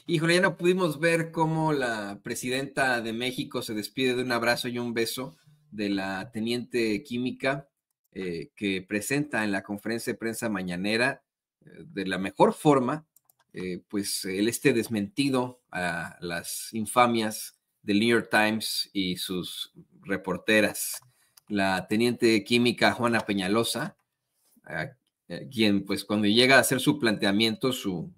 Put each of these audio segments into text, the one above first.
Híjole, ya no pudimos ver cómo la presidenta de México se despide de un abrazo y un beso de la teniente química que presenta en la conferencia de prensa mañanera de la mejor forma, pues este desmentido a las infamias del New York Times y sus reporteras. La teniente química Juana Peñalosa, quien pues cuando llega a hacer su planteamiento, su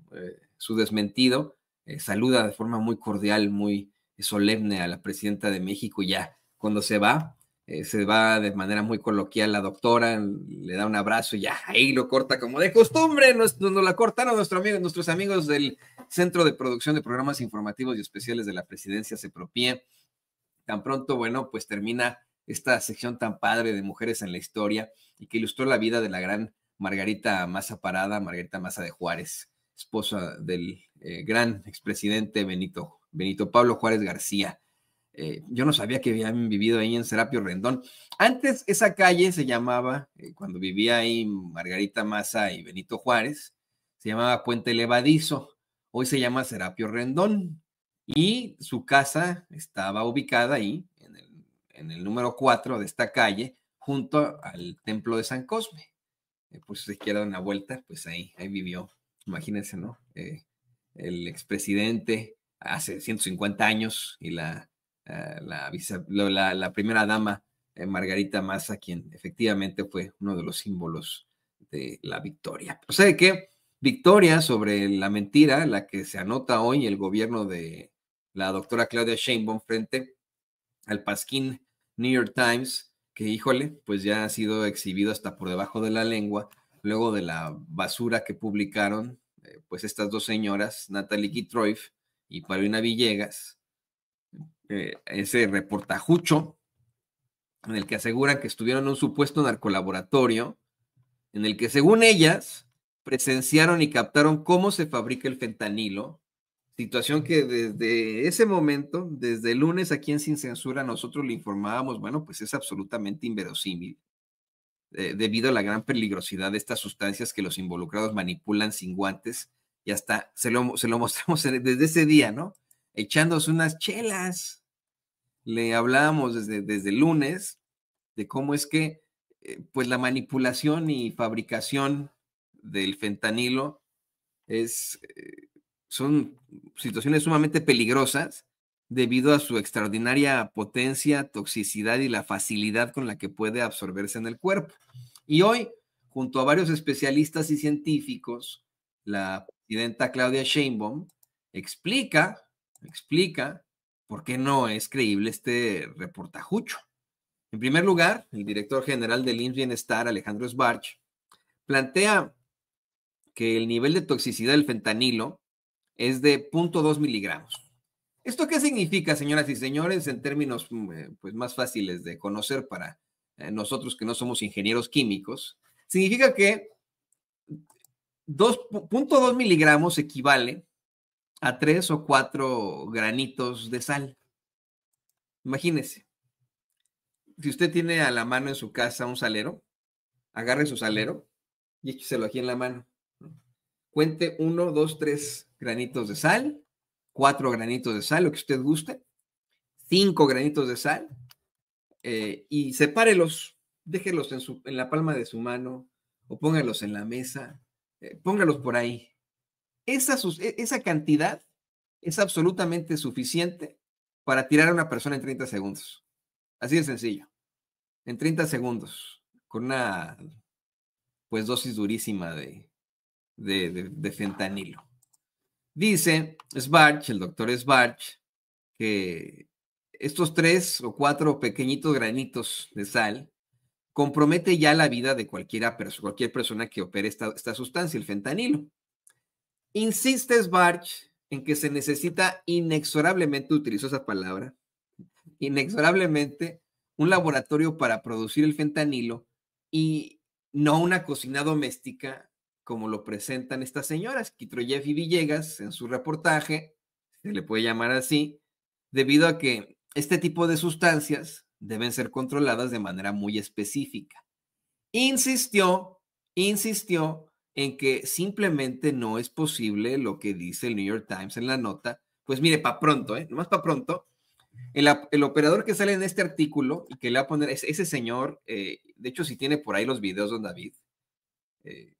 desmentido, saluda de forma muy cordial, muy solemne a la presidenta de México. Ya cuando se va de manera muy coloquial la doctora, le da un abrazo y ya ahí lo corta como de costumbre. Nos la cortaron nuestros amigos del Centro de Producción de Programas Informativos y Especiales de la Presidencia, CEPROPIE. Tan pronto, bueno, pues termina esta sección tan padre de mujeres en la historia y que ilustró la vida de la gran Margarita Maza Parada, Margarita Maza de Juárez, esposa del gran expresidente Benito Pablo Juárez García. Yo no sabía que habían vivido ahí en Serapio Rendón. Antes esa calle se llamaba, cuando vivía ahí Margarita Maza y Benito Juárez, se llamaba Puente Levadizo. Hoy se llama Serapio Rendón. Y su casa estaba ubicada ahí, en el número 4 de esta calle, junto al templo de San Cosme. Pues si se quiere dar una vuelta, pues ahí vivió. Imagínense, ¿no? El expresidente hace 150 años y la primera dama, Margarita Maza, quien efectivamente fue uno de los símbolos de la victoria. O sea, que victoria sobre la mentira, la que se anota hoy el gobierno de la doctora Claudia Sheinbaum frente al pasquín New York Times, que híjole, pues ya ha sido exhibido hasta por debajo de la lengua, luego de la basura que publicaron, pues estas dos señoras, Natalie Gitroif y Paulina Villegas, ese reportajucho en el que aseguran que estuvieron en un supuesto narcolaboratorio, en el que según ellas presenciaron y captaron cómo se fabrica el fentanilo, situación que desde ese momento, desde el lunes aquí en Sin Censura, nosotros le informábamos, bueno, pues es absolutamente inverosímil, debido a la gran peligrosidad de estas sustancias que los involucrados manipulan sin guantes, y hasta se lo mostramos desde ese día, ¿no? Echándose unas chelas. Le hablábamos desde el lunes de cómo es que pues la manipulación y fabricación del fentanilo son situaciones sumamente peligrosas debido a su extraordinaria potencia, toxicidad y la facilidad con la que puede absorberse en el cuerpo. Y hoy, junto a varios especialistas y científicos, la presidenta Claudia Sheinbaum explica por qué no es creíble este reportajucho. En primer lugar, el director general del IMSS Bienestar, Alejandro Sbarch, plantea que el nivel de toxicidad del fentanilo es de 0.2 miligramos. ¿Esto qué significa, señoras y señores, en términos pues más fáciles de conocer para nosotros que no somos ingenieros químicos? Significa que 0.2 miligramos equivale a 3 o 4 granitos de sal. Imagínese, si usted tiene a la mano en su casa un salero, agarre su salero y écheselo aquí en la mano. Cuente 1, 2, 3 granitos de sal, 4 granitos de sal, lo que usted guste, 5 granitos de sal, y sepárelos, déjelos en la palma de su mano o póngalos en la mesa, póngalos por ahí. Esa cantidad es absolutamente suficiente para tirar a una persona en 30 segundos. Así de sencillo. En 30 segundos, con una pues dosis durísima de fentanilo. Dice Sbarch, el doctor Sbarch, que estos 3 o 4 pequeñitos granitos de sal compromete ya la vida de cualquier persona que opere esta sustancia, el fentanilo. Insiste Sbarch en que se necesita inexorablemente, utilizó esa palabra, inexorablemente un laboratorio para producir el fentanilo y no una cocina doméstica como lo presentan estas señoras, Gitroif y Villegas, en su reportaje, se le puede llamar así, debido a que este tipo de sustancias deben ser controladas de manera muy específica. Insistió en que simplemente no es posible lo que dice el New York Times en la nota. Pues mire, para pronto, nomás para pronto, el operador que sale en este artículo y que le va a poner ese señor, de hecho, si tiene por ahí los videos, don David,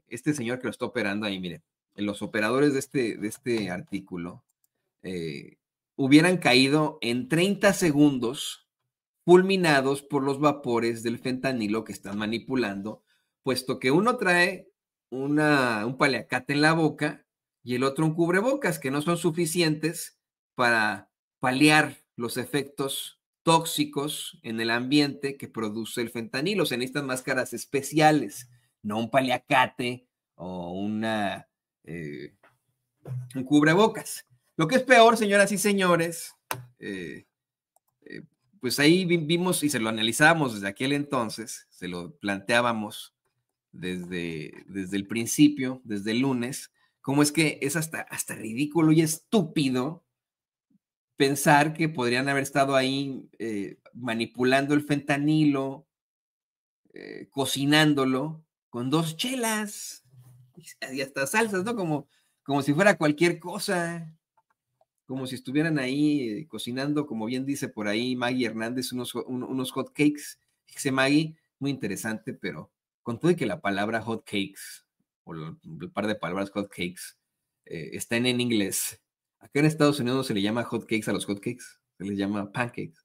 este señor que lo está operando ahí, mire, los operadores de este artículo hubieran caído en 30 segundos fulminados por los vapores del fentanilo que están manipulando, puesto que uno trae un paliacate en la boca y el otro un cubrebocas, que no son suficientes para paliar los efectos tóxicos en el ambiente que produce el fentanilo. Se necesitan máscaras especiales, no un paliacate o un cubrebocas. Lo que es peor, señoras y señores, pues ahí vimos y se lo analizábamos desde aquel entonces, se lo planteábamos desde el principio, desde el lunes, cómo es que es hasta ridículo y estúpido pensar que podrían haber estado ahí manipulando el fentanilo, cocinándolo con 2 chelas y hasta salsas, ¿no? Como si fuera cualquier cosa, como si estuvieran ahí cocinando, como bien dice por ahí Maggie Hernández, unos hot cakes. Dice Maggie, muy interesante, pero con todo y que la palabra hot cakes, o el par de palabras hot cakes, están en inglés. Acá en Estados Unidos no se le llama hot cakes a los hot cakes, se les llama pancakes.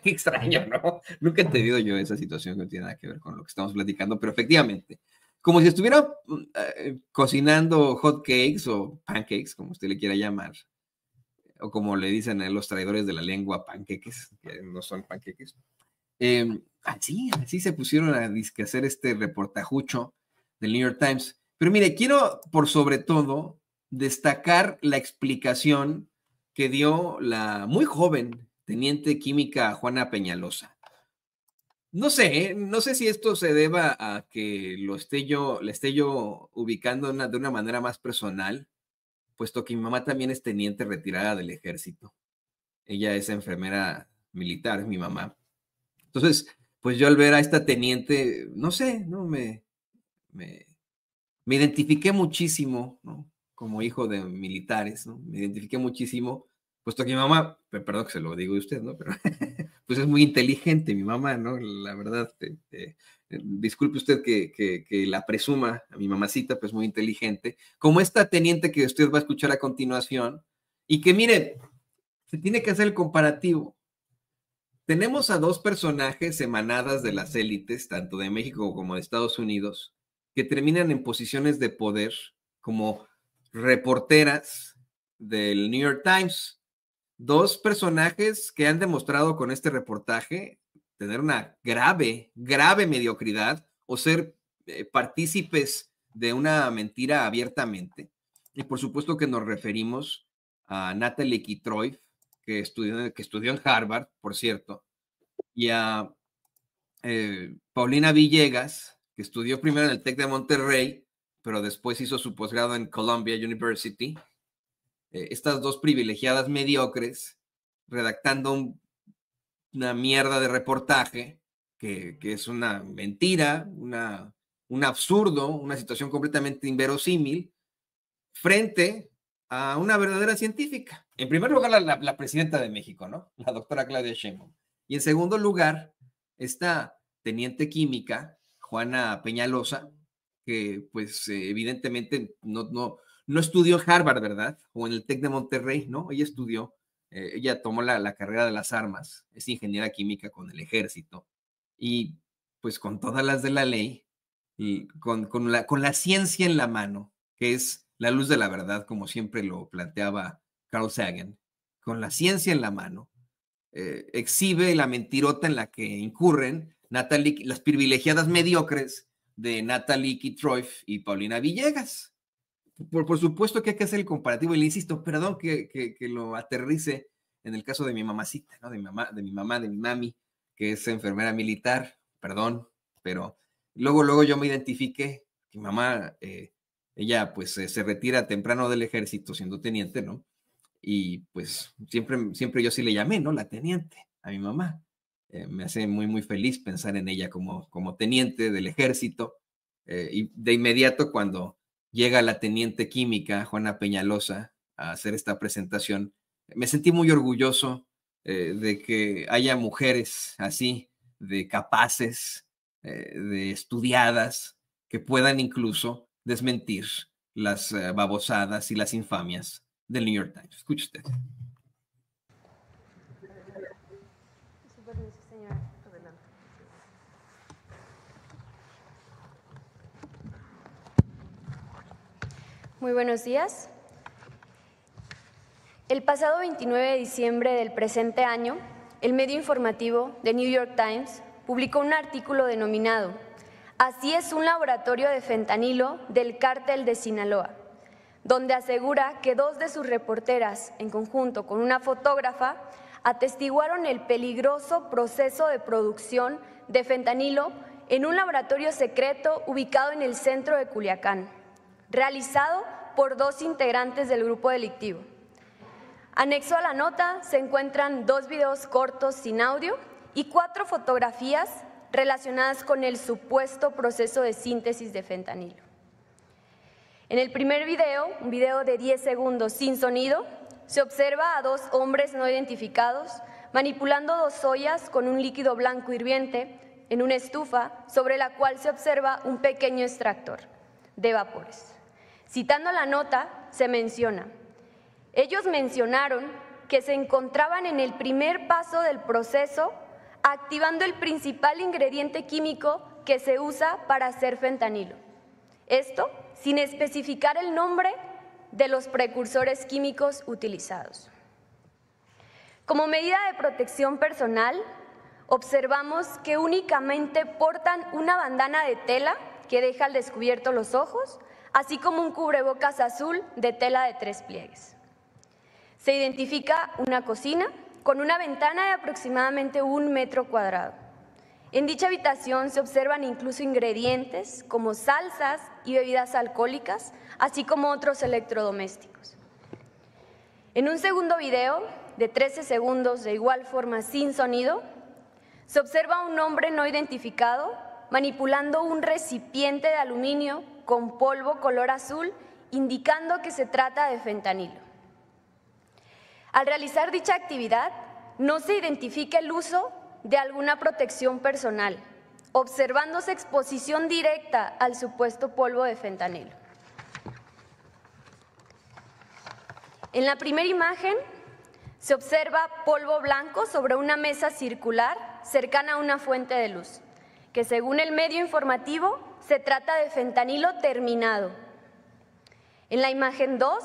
Qué extraño, ¿no? Nunca he entendido yo esa situación que no tiene nada que ver con lo que estamos platicando, pero efectivamente, como si estuviera cocinando hot cakes o pancakes, como usted le quiera llamar, o como le dicen a los traidores de la lengua, panqueques, que no son panqueques. Así se pusieron a hacer este reportajucho del New York Times. Pero mire, quiero por sobre todo destacar la explicación que dio la muy joven teniente química Juana Peñalosa. No sé si esto se deba a que le esté yo ubicando de una manera más personal, puesto que mi mamá también es teniente retirada del ejército. Ella es enfermera militar, mi mamá. Entonces, pues yo al ver a esta teniente, no sé, ¿no? Me, me identifiqué muchísimo, ¿no? Como hijo de militares, ¿no? Me identifiqué muchísimo, puesto que mi mamá, perdón que se lo digo de usted, ¿no? Pero pues es muy inteligente mi mamá, ¿no? La verdad, disculpe usted que la presuma a mi mamacita, pues muy inteligente, como esta teniente que usted va a escuchar a continuación, y que mire, se tiene que hacer el comparativo. Tenemos a 2 personajes emanadas de las élites, tanto de México como de Estados Unidos, que terminan en posiciones de poder como reporteras del New York Times. 2 personajes que han demostrado con este reportaje tener una grave mediocridad o ser partícipes de una mentira abiertamente. Y por supuesto que nos referimos a Natalie Kitroy, que estudió en Harvard, por cierto, y a Paulina Villegas, que estudió primero en el TEC de Monterrey, pero después hizo su posgrado en Columbia University. Estas 2 privilegiadas mediocres, redactando una mierda de reportaje, que es una mentira, un absurdo, una situación completamente inverosímil, frente a una verdadera científica. En primer lugar, la presidenta de México, ¿no? La doctora Claudia Sheinbaum. Y en segundo lugar, esta teniente química, Juana Peñalosa, que pues evidentemente no estudió en Harvard, ¿verdad? O en el TEC de Monterrey, ¿no? Ella tomó la carrera de las armas, es ingeniera química con el ejército, y pues con todas las de la ley, y con la ciencia en la mano, que es la luz de la verdad, como siempre lo planteaba Carl Sagan, con la ciencia en la mano, exhibe la mentirota en la que incurren las privilegiadas mediocres de Natalie Kitroy y Paulina Villegas. Por supuesto que hay que hacer el comparativo, y le insisto, perdón que lo aterrice en el caso de mi mamacita, ¿no? De mi mami, que es enfermera militar, perdón, pero luego yo me identifiqué, mi mamá, ella pues se retira temprano del ejército siendo teniente, ¿no? Y pues siempre yo sí le llamé, ¿no? La teniente, a mi mamá. Me hace muy feliz pensar en ella como teniente del ejército. Y de inmediato cuando llega la teniente química, Juana Peñalosa, a hacer esta presentación. Me sentí muy orgulloso de que haya mujeres así, de capaces, de estudiadas, que puedan incluso desmentir las babosadas y las infamias del New York Times. Escuche usted. Muy buenos días. El pasado 29 de diciembre del presente año, el medio informativo The New York Times publicó un artículo denominado "Así es un laboratorio de fentanilo del cártel de Sinaloa", donde asegura que dos de sus reporteras, en conjunto con una fotógrafa, atestiguaron el peligroso proceso de producción de fentanilo en un laboratorio secreto ubicado en el centro de Culiacán, realizado por dos integrantes del grupo delictivo. Anexo a la nota se encuentran 2 videos cortos sin audio y 4 fotografías relacionadas con el supuesto proceso de síntesis de fentanilo. En el primer video, un video de 10 segundos sin sonido, se observa a 2 hombres no identificados manipulando 2 ollas con un líquido blanco hirviente en una estufa sobre la cual se observa un pequeño extractor de vapores. Citando la nota, se menciona: ellos mencionaron que se encontraban en el primer paso del proceso, activando el principal ingrediente químico que se usa para hacer fentanilo. Esto sin especificar el nombre de los precursores químicos utilizados. Como medida de protección personal, observamos que únicamente portan una bandana de tela que deja al descubierto los ojos, así como un cubrebocas azul de tela de 3 pliegues. Se identifica una cocina con una ventana de aproximadamente 1 metro cuadrado. En dicha habitación se observan incluso ingredientes como salsas y bebidas alcohólicas, así como otros electrodomésticos. En un segundo video, de 13 segundos, de igual forma sin sonido, se observa a un hombre no identificado manipulando un recipiente de aluminio con polvo color azul, indicando que se trata de fentanilo. Al realizar dicha actividad, no se identifica el uso de alguna protección personal, observándose exposición directa al supuesto polvo de fentanilo. En la primera imagen se observa polvo blanco sobre una mesa circular cercana a una fuente de luz, que según el medio informativo se trata de fentanilo terminado. En la imagen 2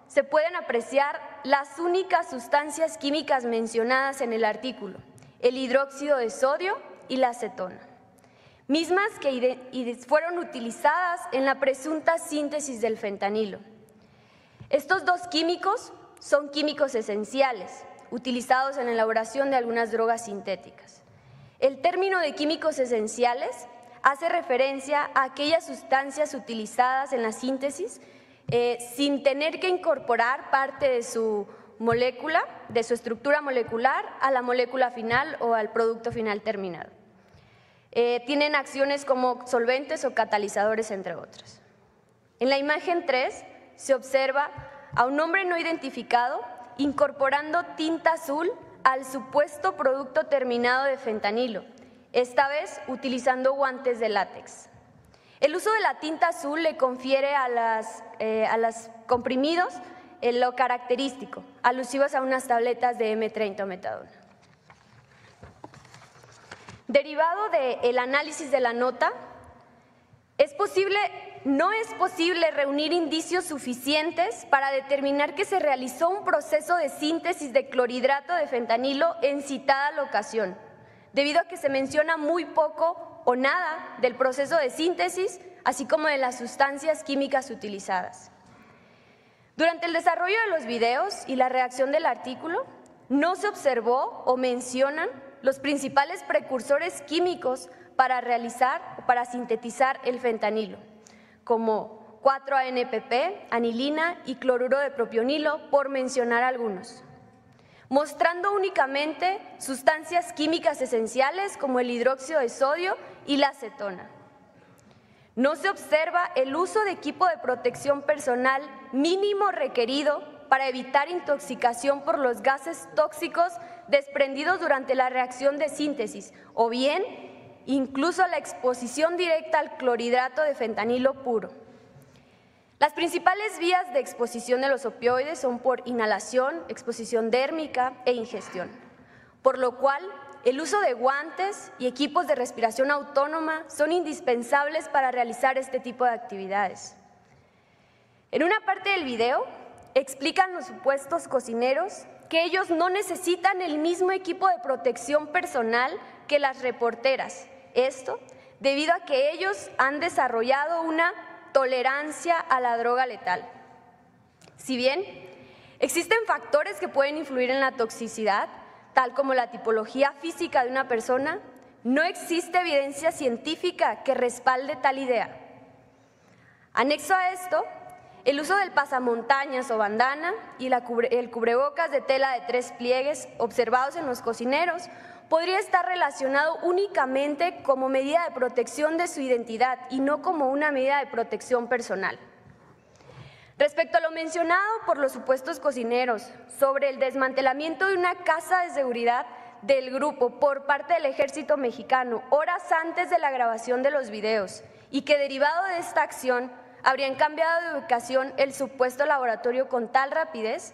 se pueden apreciar las únicas sustancias químicas mencionadas en el artículo: el hidróxido de sodio y la acetona, mismas que fueron utilizadas en la presunta síntesis del fentanilo. Estos 2 químicos son químicos esenciales, utilizados en la elaboración de algunas drogas sintéticas. El término de químicos esenciales hace referencia a aquellas sustancias utilizadas en la síntesis sin tener que incorporar parte de su molécula, de su estructura molecular, a la molécula final o al producto final terminado. Tienen acciones como solventes o catalizadores, entre otros. En la imagen 3 se observa a un hombre no identificado incorporando tinta azul al supuesto producto terminado de fentanilo, esta vez utilizando guantes de látex. El uso de la tinta azul le confiere a los comprimidos lo característico, alusivos a unas tabletas de M30 o metadona. Derivado del análisis de la nota, no es posible reunir indicios suficientes para determinar que se realizó un proceso de síntesis de clorhidrato de fentanilo en citada locación, debido a que se menciona muy poco o nada del proceso de síntesis, así como de las sustancias químicas utilizadas. Durante el desarrollo de los videos y la redacción del artículo, no se observó o mencionan los principales precursores químicos para realizar o para sintetizar el fentanilo, como 4-ANPP, anilina y cloruro de propionilo, por mencionar algunos, mostrando únicamente sustancias químicas esenciales como el hidróxido de sodio y la acetona. No se observa el uso de equipo de protección personal mínimo requerido para evitar intoxicación por los gases tóxicos desprendidos durante la reacción de síntesis, o bien incluso la exposición directa al clorhidrato de fentanilo puro. Las principales vías de exposición de los opioides son por inhalación, exposición dérmica e ingestión, por lo cual el uso de guantes y equipos de respiración autónoma son indispensables para realizar este tipo de actividades. En una parte del video explican los supuestos cocineros que ellos no necesitan el mismo equipo de protección personal que las reporteras. Esto debido a que ellos han desarrollado una tolerancia a la droga letal. Si bien existen factores que pueden influir en la toxicidad, tal como la tipología física de una persona, no existe evidencia científica que respalde tal idea. Anexo a esto, el uso del pasamontañas o bandana y el cubrebocas de tela de 3 pliegues observados en los cocineros podría estar relacionado únicamente como medida de protección de su identidad y no como una medida de protección personal. Respecto a lo mencionado por los supuestos cocineros sobre el desmantelamiento de una casa de seguridad del grupo por parte del Ejército Mexicano horas antes de la grabación de los videos y que derivado de esta acción habrían cambiado de ubicación el supuesto laboratorio con tal rapidez,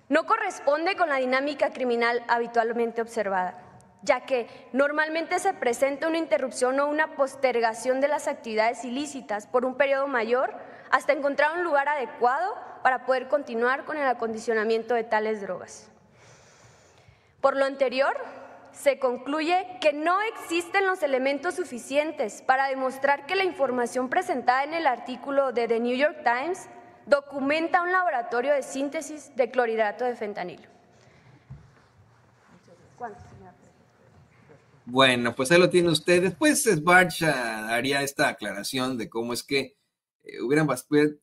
no corresponde con la dinámica criminal habitualmente observada, ya que normalmente se presenta una interrupción o una postergación de las actividades ilícitas por un periodo mayor hasta encontrar un lugar adecuado para poder continuar con el acondicionamiento de tales drogas. Por lo anterior, se concluye que no existen los elementos suficientes para demostrar que la información presentada en el artículo de The New York Times documenta un laboratorio de síntesis de clorhidrato de fentanilo. Bueno, pues ahí lo tiene usted. Después Svarch haría esta aclaración de cómo es que hubieran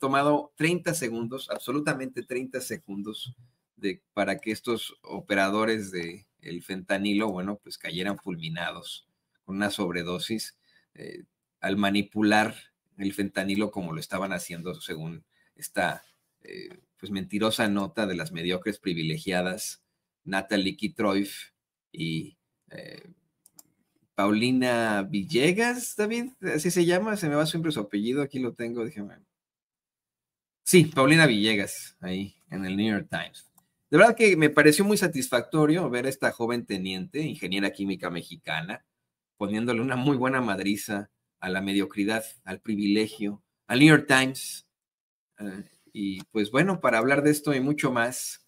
tomado 30 segundos, absolutamente 30 segundos, para que estos operadores del fentanilo, bueno, pues cayeran fulminados con una sobredosis al manipular el fentanilo como lo estaban haciendo según esta pues mentirosa nota de las mediocres privilegiadas Natalie Kitroif y Paulina Villegas, David, así se llama, se me va siempre su apellido, aquí lo tengo, déjame. Sí, Paulina Villegas, ahí en el New York Times. De verdad que me pareció muy satisfactorio ver a esta joven teniente, ingeniera química mexicana, poniéndole una muy buena madriza a la mediocridad, al privilegio, al New York Times. Y pues bueno, para hablar de esto y mucho más,